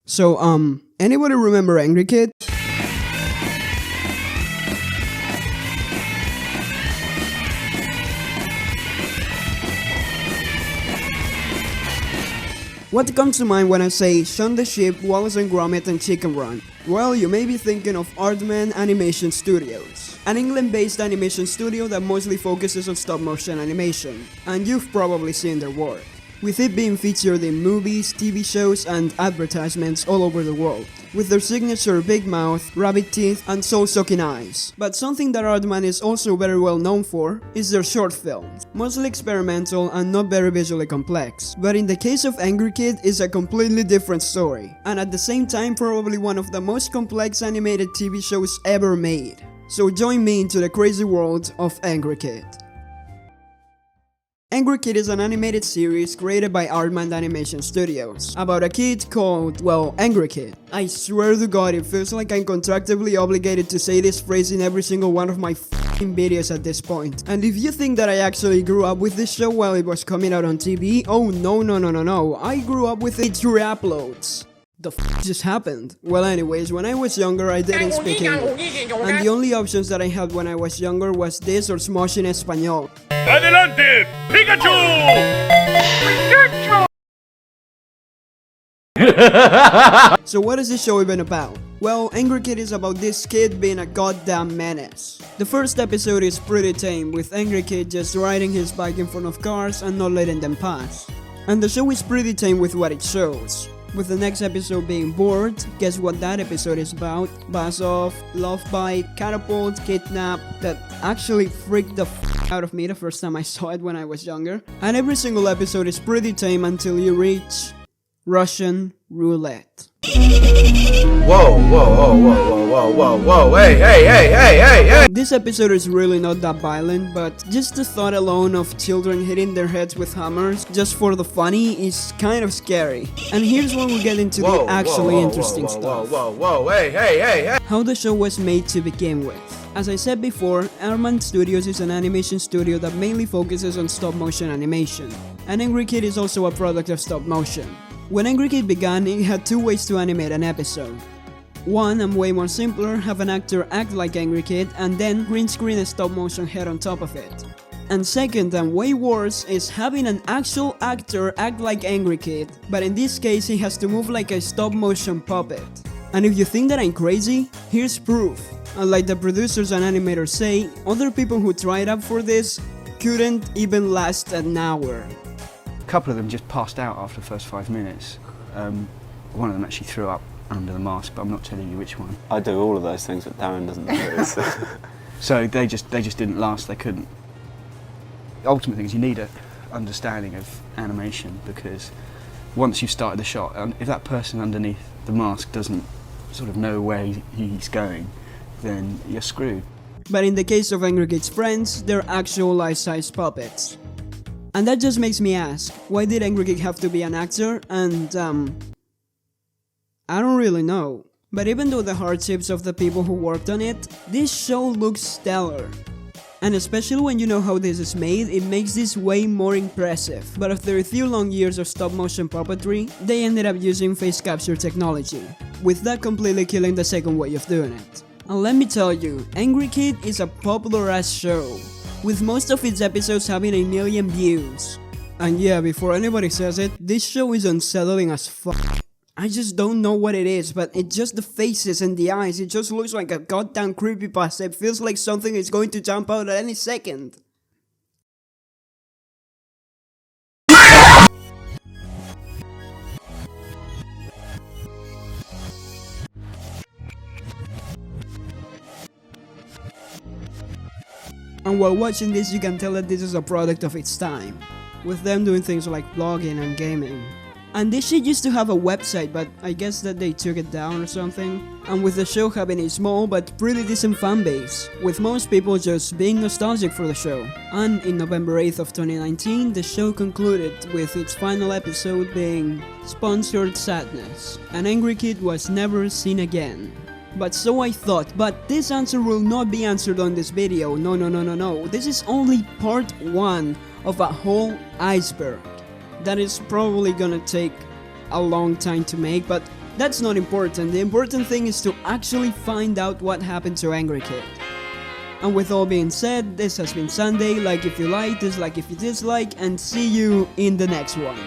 So, anybody remember Angry Kid? What comes to mind when I say Shaun the Sheep, Wallace and Gromit and Chicken Run? Well, you may be thinking of Aardman Animation Studios, an England-based animation studio that mostly focuses on stop-motion animation, and you've probably seen their work, with it being featured in movies, TV shows, and advertisements all over the world, with their signature big mouth, rabbit teeth, and soul-sucking eyes. But something that Aardman is also very well known for is their short films, mostly experimental and not very visually complex. But in the case of Angry Kid, it's a completely different story, and at the same time probably one of the most complex animated TV shows ever made. So join me into the crazy world of Angry Kid. Angry Kid is an animated series created by Aardman Animation Studios, about a kid called, well, Angry Kid. I swear to God, it feels like I'm contractually obligated to say this phrase in every single one of my f***ing videos at this point. And if you think that I actually grew up with this show while it was coming out on TV, oh no, I grew up with it through uploads. The f just happened? Well, anyways, when I was younger I didn't speak English, and the only options that I had when I was younger was this or Smosh in Español. ¡Adelante, Pikachu! So what is this show even about? Well, Angry Kid is about this kid being a goddamn menace. The first episode is pretty tame, with Angry Kid just riding his bike in front of cars and not letting them pass. And the show is pretty tame with what it shows, with the next episode being Bored. Guess what that episode is about? Buzz Off, Love Bite, Catapult, Kidnap, that actually freaked the f out of me the first time I saw it when I was younger. And every single episode is pretty tame until you reach Russian Roulette. Whoa, hey! This episode is really not that violent, but just the thought alone of children hitting their heads with hammers just for the funny is kind of scary. And here's when we get into the actually interesting stuff. Hey! How the show was made to begin with. As I said before, Aardman Studios is an animation studio that mainly focuses on stop-motion animation, and Angry Kid is also a product of stop-motion. When Angry Kid began, it had two ways to animate an episode. One, and way more simpler, have an actor act like Angry Kid and then green screen a stop-motion head on top of it. And second, and way worse, is having an actual actor act like Angry Kid, but in this case he has to move like a stop-motion puppet. And if you think that I'm crazy, here's proof. Unlike the producers and animators say, other people who tried out for this couldn't even last an hour. A couple of them just passed out after the first 5 minutes. One of them actually threw up under the mask, but I'm not telling you which one. I do all of those things, but Darren doesn't do it. So they just didn't last. They couldn't. The ultimate thing is you need an understanding of animation, because once you've started the shot, if that person underneath the mask doesn't sort of know where he's going, then you're screwed. But in the case of Angry Kid's friends, they're actual life-size puppets. And that just makes me ask, why did Angry Kid have to be an actor? And I don't really know. But even though the hardships of the people who worked on it, this show looks stellar. And especially when you know how this is made, it makes this way more impressive. But after a few long years of stop-motion puppetry, they ended up using face capture technology, with that completely killing the second way of doing it. And let me tell you, Angry Kid is a popular ass show, with most of its episodes having 1 million views. And yeah, before anybody says it, this show is unsettling as fuck. I just don't know what it is, but it's just the faces and the eyes. It just looks like a goddamn creepypasta. It feels like something is going to jump out at any second. And while watching this, you can tell that this is a product of its time, with them doing things like vlogging and gaming. And this shit used to have a website, but I guess that they took it down or something. And with the show having a small but pretty decent fan base, with most people just being nostalgic for the show. And in November 8th of 2019, the show concluded with its final episode being Sponsored Sadness, and Angry Kid was never seen again. But so I thought, but this answer will not be answered on this video. No. This is only part 1 of a whole iceberg that is probably gonna take a long time to make, but That's not important. The important thing is to actually find out what happened to Angry Kid. And with all being said, this has been Sunday. Like if you like, dislike if you dislike, and see you in the next one.